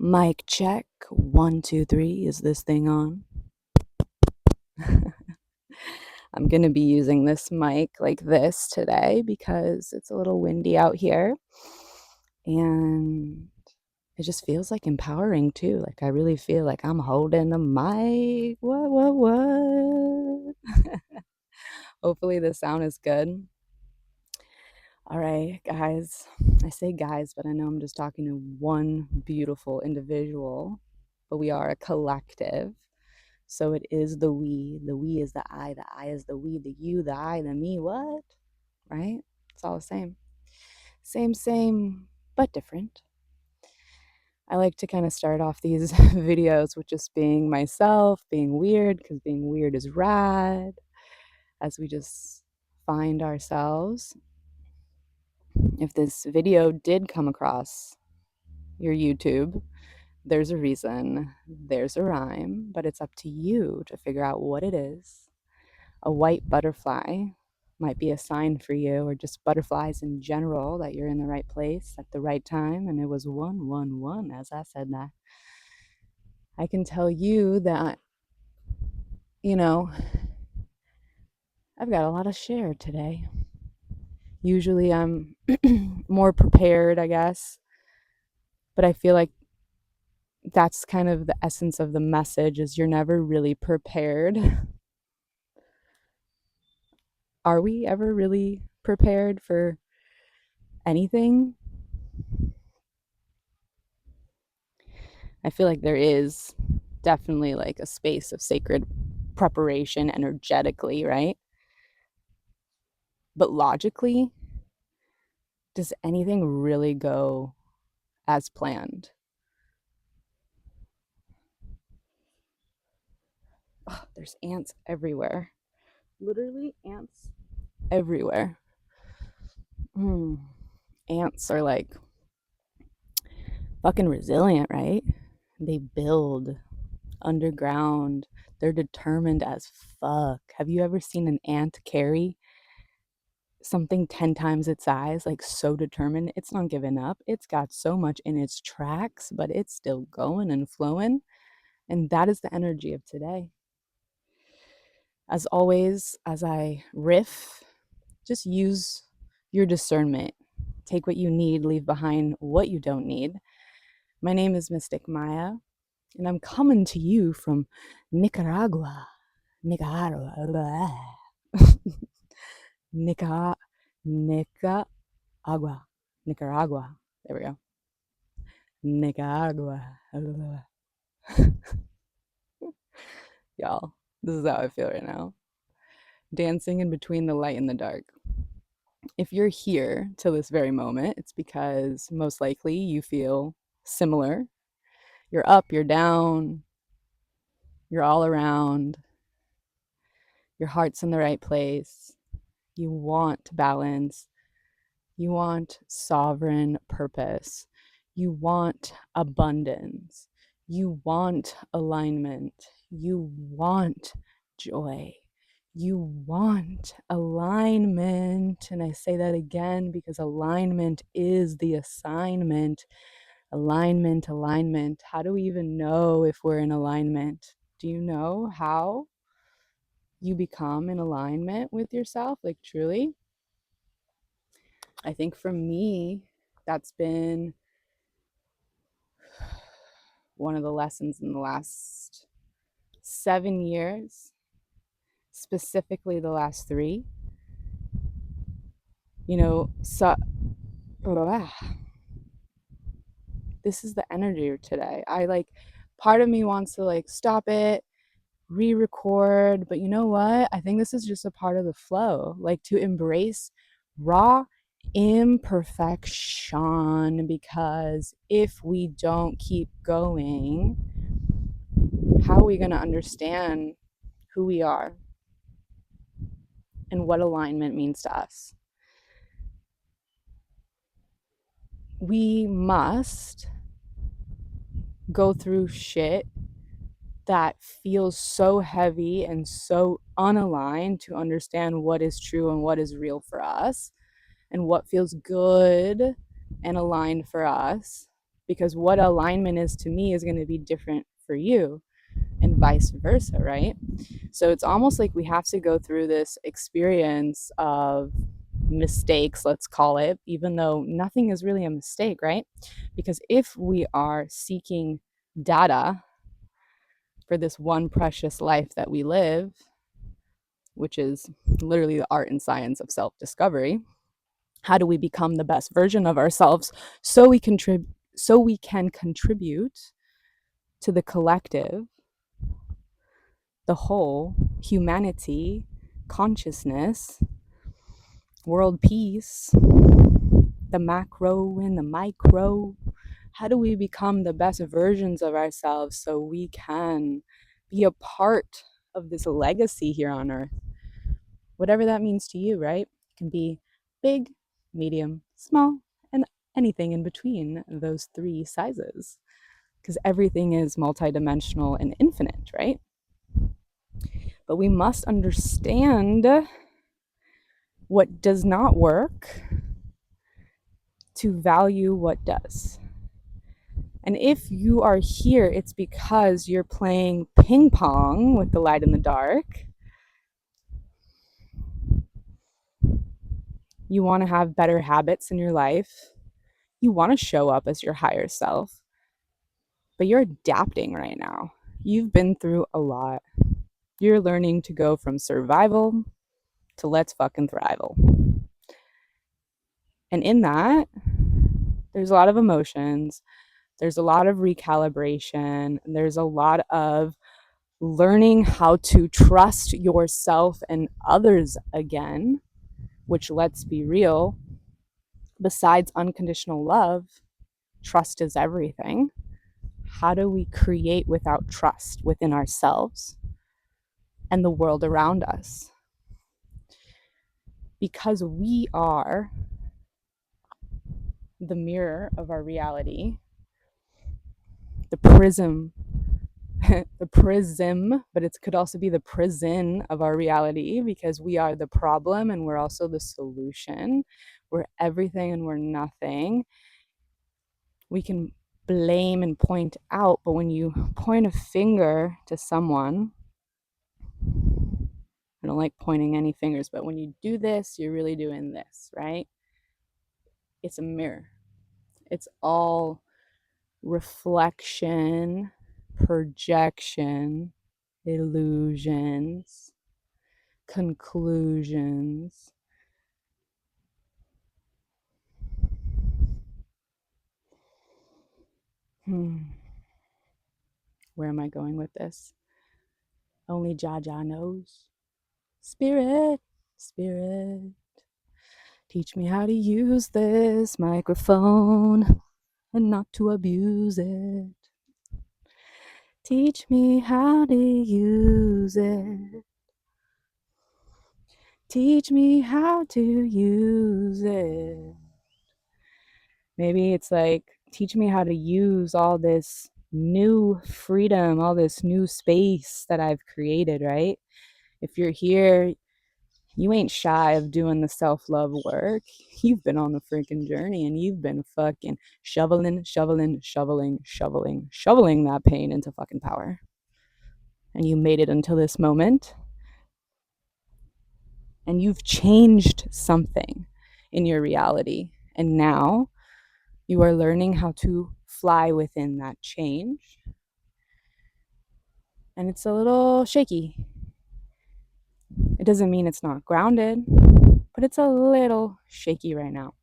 Mic check. 1, 2, 3. Is this thing on? I'm going to be using this mic like this today because it's a little windy out here. And it just feels like empowering too. Like I really feel like I'm holding the mic. What? Hopefully the sound is good. All right, guys. I say guys, but I know I'm just talking to one beautiful individual, but we are a collective. So it is the we. The we is the I is the we, the you, the I, the me. What? Right? It's all the same. Same, but different. I like to kind of start off these videos with just being myself, being weird, because being weird is rad as we just find ourselves. If this video did come across your YouTube, there's a reason, there's a rhyme, but it's up to you to figure out what it is. A white butterfly might be a sign for you, or just butterflies in general, that you're in the right place at the right time. And it was 111 as I said that. I can tell you that, I've got a lot of share today. Usually I'm more prepared, I guess, but I feel like that's kind of the essence of the message, is you're never really prepared. Are we ever really prepared for anything? I feel like there is definitely like a space of sacred preparation energetically, right? But logically, does anything really go as planned? Oh, there's ants everywhere. Literally ants everywhere. Ants are like fucking resilient, right? They build underground. They're determined as fuck. Have you ever seen an ant carry something 10 times its size, like so determined? It's not giving up. It's got so much in its tracks, but it's still going and flowing. And that is the energy of today. As always, as I riff, just use your discernment. Take what you need, leave behind what you don't need. My name is Mystic Maya, and I'm coming to you from Nicaragua. Nicaragua. Nicaragua. Nicaragua. There we go. Nicaragua. Y'all, this is how I feel right now. Dancing in between the light and the dark. If you're here till this very moment, it's because most likely you feel similar. You're up, you're down, you're all around. Your heart's in the right place. You want balance. You want sovereign purpose. You want abundance. You want alignment. You want joy. You want alignment. And I say that again because alignment is the assignment. Alignment. How do we even know if we're in alignment? Do you know how you become in alignment with yourself? Like, truly? I think for me, that's been one of the lessons in the last 7 years, specifically the last 3. So this is the energy today. Part of me wants to stop it, re-record, but you know what? I think this is just a part of the flow, to embrace raw imperfection, because if we don't keep going, how are we going to understand who we are and what alignment means to us? We must go through shit that feels so heavy and so unaligned to understand what is true and what is real for us and what feels good and aligned for us. because what alignment is to me is going to be different for you, and vice versa, right? So it's almost like we have to go through this experience of mistakes, let's call it, even though nothing is really a mistake, right? Because if we are seeking data for this one precious life that we live, which is literally the art and science of self discovery, how do we become the best version of ourselves so we can contribute to the collective, the whole, humanity, consciousness, world peace, the macro and the micro? How do we become the best versions of ourselves so we can be a part of this legacy here on earth? Whatever that means to you, right? It can be big, medium, small, and anything in between those three sizes, because everything is multidimensional and infinite, right? But we must understand what does not work to value what does. And if you are here, it's because you're playing ping pong with the light and the dark. You want to have better habits in your life. You want to show up as your higher self, but you're adapting right now. You've been through a lot. You're learning to go from survival to let's fucking thrival. And in that, there's a lot of emotions. There's a lot of recalibration. There's a lot of learning how to trust yourself and others again, which, let's be real, besides unconditional love, trust is everything. How do we create without trust within ourselves and the world around us? Because we are the mirror of our reality, the prism, the prism, but it could also be the prison of our reality, because we are the problem and we're also the solution. We're everything and we're nothing. We can blame and point out, but when you point a finger to someone, I don't like pointing any fingers, but when you do this, you're really doing this, right? It's a mirror. It's all reflection, projection, illusions, conclusions. Where am I going with this? Only Jaja knows. Spirit, spirit, teach me how to use this microphone and not to abuse it. Teach me how to use it. Teach me how to use it. Maybe it's like, teach me how to use all this new freedom, all this new space that I've created, right? If you're here, you ain't shy of doing the self-love work. You've been on the freaking journey and you've been fucking shoveling that pain into fucking power. And you made it until this moment. And you've changed something in your reality. And now you are learning how to fly within that change. And it's a little shaky. It doesn't mean it's not grounded, but it's a little shaky right now.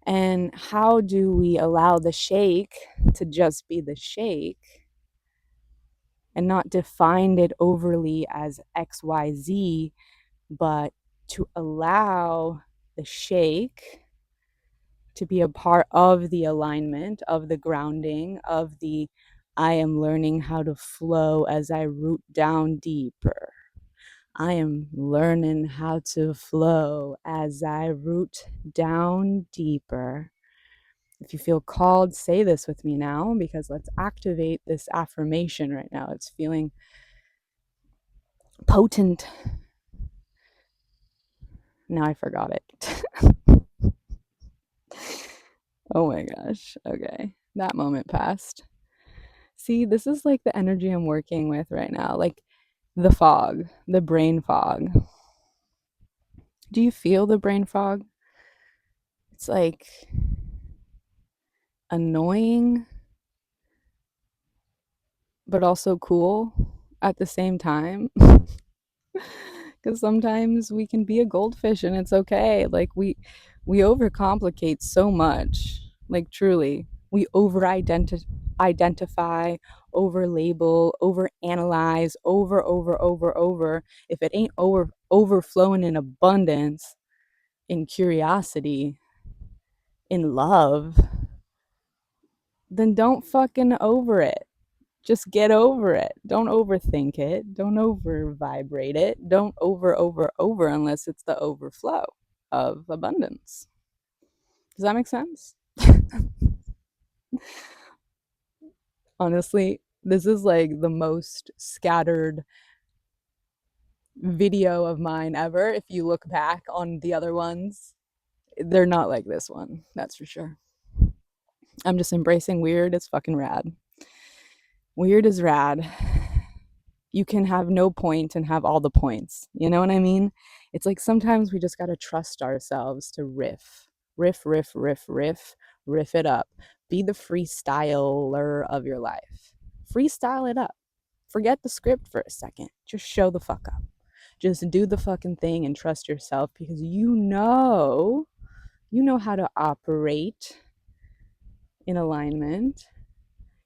And how do we allow the shake to just be the shake and not define it overly as XYZ, but to allow the shake to be a part of the alignment, of the grounding, of the I am learning how to flow as I root down deeper. I am learning how to flow as I root down deeper. If you feel called, say this with me now, because let's activate this affirmation right now. It's feeling potent. Now I forgot it. Oh my gosh. Okay. That moment passed. See, this is like the energy I'm working with right now. Like the fog, the brain fog. Do you feel the brain fog? It's like annoying, but also cool at the same time. Because sometimes we can be a goldfish and it's okay. Like we overcomplicate so much. Like truly, we identify, over label, over analyze, over. If it ain't overflowing in abundance, in curiosity, in love, then don't fucking over it. Just get over it. Don't overthink it. Don't over vibrate it. Don't over unless it's the overflow of abundance. Does that make sense? Honestly, this is like the most scattered video of mine ever. If you look back on the other ones, they're not like this one. That's for sure. I'm just embracing weird. It's fucking rad. Weird is rad. You can have no point and have all the points. You know what I mean? It's like sometimes we just got to trust ourselves to riff it up. Be the freestyler of your life. Freestyle it up. Forget the script for a second. Just show the fuck up. Just do the fucking thing and trust yourself because you know how to operate in alignment.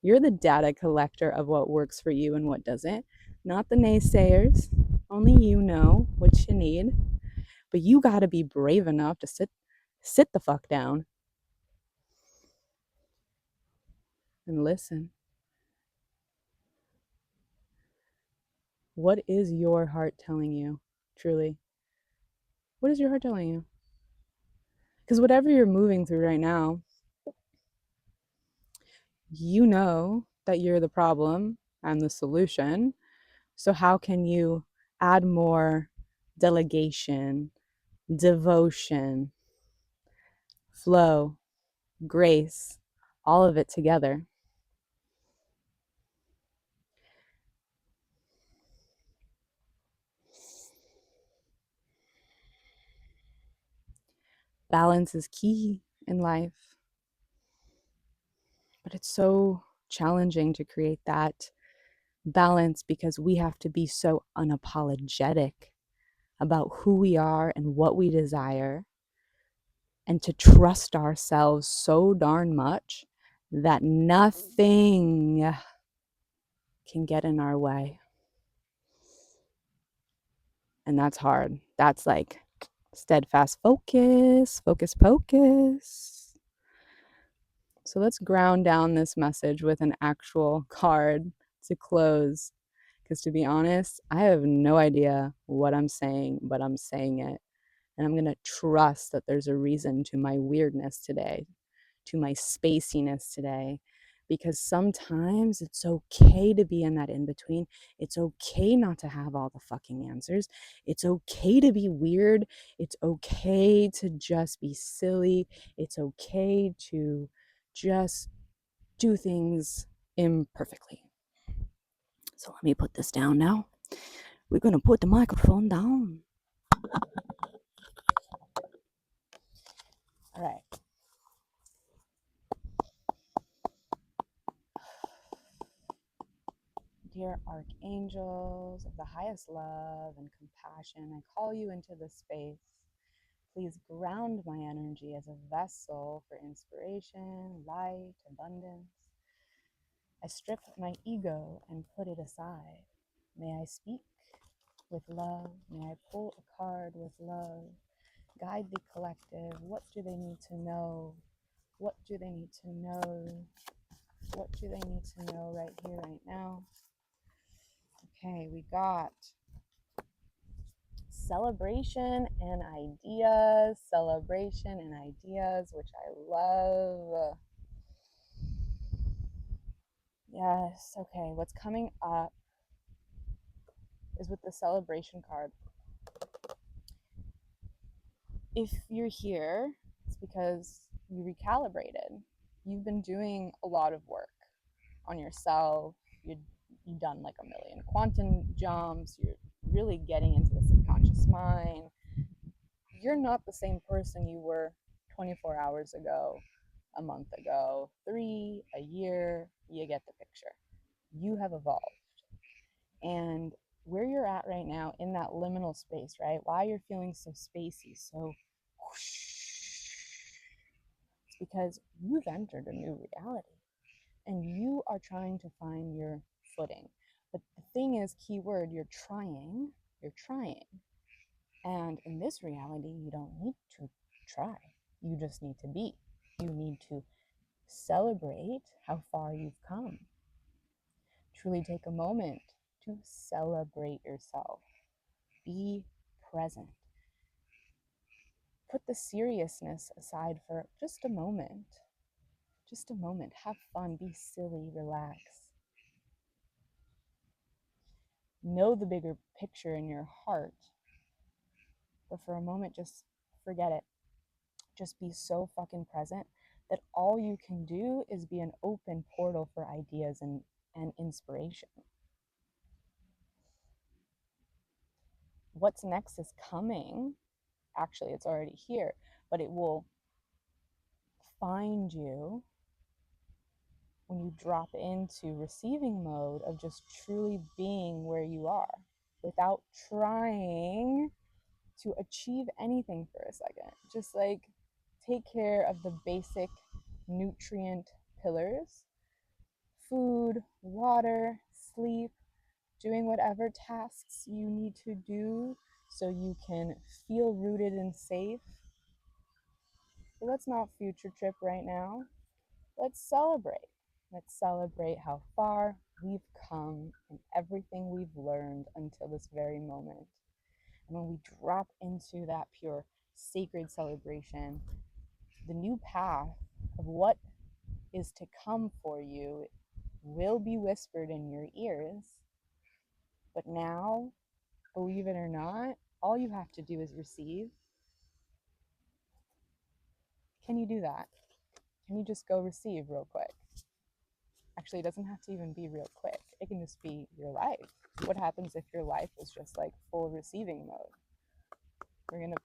You're the data collector of what works for you and what doesn't, not the naysayers. Only you know what you need. But you got to be brave enough to sit the fuck down and listen. What is your heart telling you? Truly. What is your heart telling you? Because whatever you're moving through right now, you know that you're the problem and the solution. So, how can you add more delegation, devotion, flow, grace, all of it together? Balance is key in life, but it's so challenging to create that balance because we have to be so unapologetic about who we are and what we desire, and to trust ourselves so darn much that nothing can get in our way. And that's hard. That's like steadfast focus, focus, pocus. So let's ground down this message with an actual card to close. Because to be honest, I have no idea what I'm saying, but I'm saying it. And I'm going to trust that there's a reason to my weirdness today, to my spaciness today, because sometimes it's okay to be in that in between. It's okay not to have all the fucking answers. It's okay to be weird. It's okay to just be silly. It's okay to just do things imperfectly. So let me put this down now. We're going to put the microphone down. All right. Dear archangels of the highest love and compassion, I call you into this space. Please ground my energy as a vessel for inspiration, light, abundance. I strip my ego and put it aside. May I speak with love. May I pull a card with love. Guide the collective. What do they need to know? What do they need to know? What do they need to know right here, right now? Okay, we got celebration and ideas, which I love. Yes, okay, what's coming up is with the celebration card. If you're here, it's because you recalibrated. You've been doing a lot of work on yourself. You've done like a million quantum jumps. You're really getting into the subconscious mind. You're not the same person you were 24 hours ago, a month ago, three, a year. You get the picture. You have evolved. And where you're at right now in that liminal space, right? Why you're feeling so spacey, so whoosh, it's because you've entered a new reality and you are trying to find your footing. But the thing is, keyword, you're trying. And in this reality, you don't need to try. You just need to be. You need to celebrate how far you've come. Truly take a moment to celebrate yourself. Be present. Put the seriousness aside for just a moment. Just a moment. Have fun. Be silly. Relax. Know the bigger picture in your heart. But for a moment, just forget it. Just be so fucking present that all you can do is be an open portal for ideas and inspiration. What's next is coming. Actually, it's already here, but it will find you when you drop into receiving mode of just truly being where you are without trying to achieve anything for a second. Just like take care of the basic nutrient pillars: food, water, sleep, doing whatever tasks you need to do so you can feel rooted and safe. But let's not future trip right now. Let's celebrate. Let's celebrate how far we've come and everything we've learned until this very moment. And when we drop into that pure sacred celebration, the new path of what is to come for you will be whispered in your ears. But now, believe it or not, all you have to do is receive. Can you do that? Can you just go receive real quick? Actually, it doesn't have to even be real quick. It can just be your life. What happens if your life is just like full receiving mode? We're going to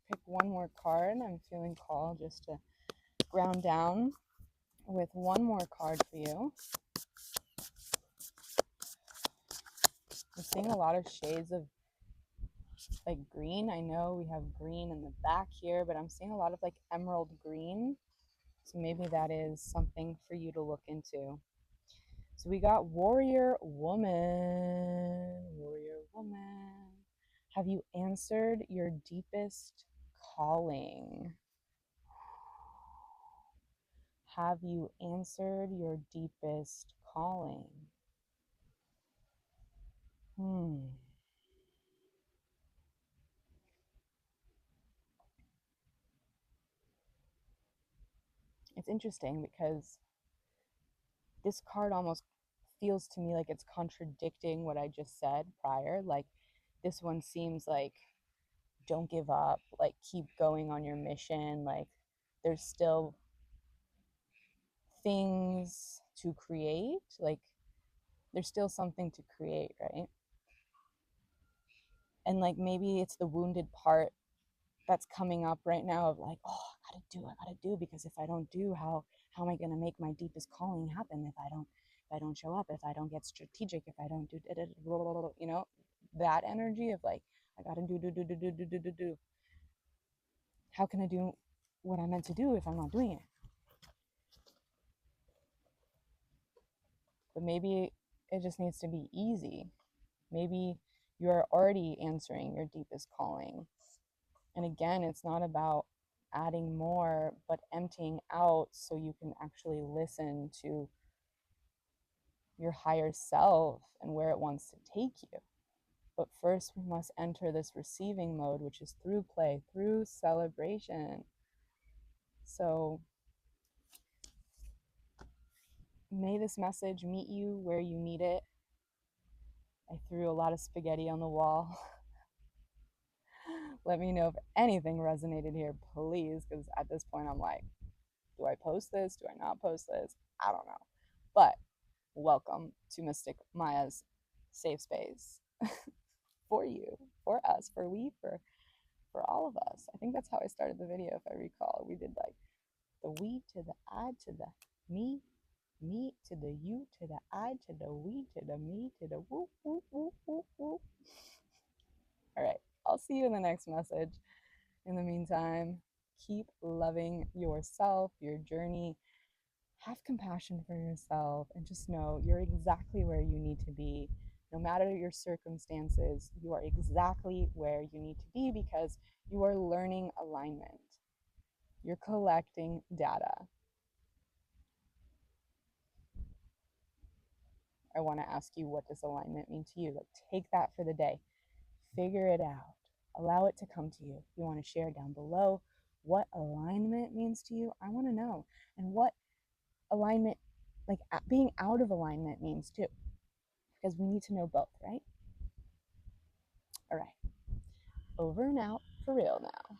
pick one more card. I'm feeling called just to ground down with one more card for you. I'm seeing a lot of shades of like green. I know we have green in the back here, but I'm seeing a lot of like emerald green. So maybe that is something for you to look into. So we got warrior woman. Warrior woman. Have you answered your deepest calling? Have you answered your deepest calling? It's interesting because this card almost feels to me like it's contradicting what I just said prior. Like this one seems like don't give up, like keep going on your mission, like there's still things to create, like there's still something to create, right? And like maybe it's the wounded part that's coming up right now of like, oh, I gotta do, because if I don't do, how am I gonna make my deepest calling happen if I don't show up, if I don't get strategic, if I don't do, you know, that energy of like, I gotta do. How can I do what I'm meant to do if I'm not doing it? But maybe it just needs to be easy. Maybe you're already answering your deepest calling. And again, it's not about adding more, but emptying out so you can actually listen to your higher self and where it wants to take you. But first, we must enter this receiving mode, which is through play, through celebration. So, may this message meet you where you need it. I threw a lot of spaghetti on the wall. Let me know if anything resonated here, please, because at this point I'm like, Do I post this? Do I not post this? I don't know. But welcome to Mystic Maya's safe space for you, for us, for we, for all of us. I think that's how I started the video, if I recall. We did like the we to the I to the me, me to the you to the I to the we to the me to the whoop, whoop, whoop, whoop, whoop. All right, I'll see you in the next message. In the meantime, keep loving yourself, your journey. Have compassion for yourself and just know you're exactly where you need to be. No matter your circumstances, you are exactly where you need to be because you are learning alignment. You're collecting data. I want to ask you, what does alignment mean to you? Like, take that for the day, figure it out, allow it to come to you. If you want to share down below what alignment means to you, I want to know, and what alignment, like being out of alignment, means too, because we need to know both, right? All right, over and out for real now.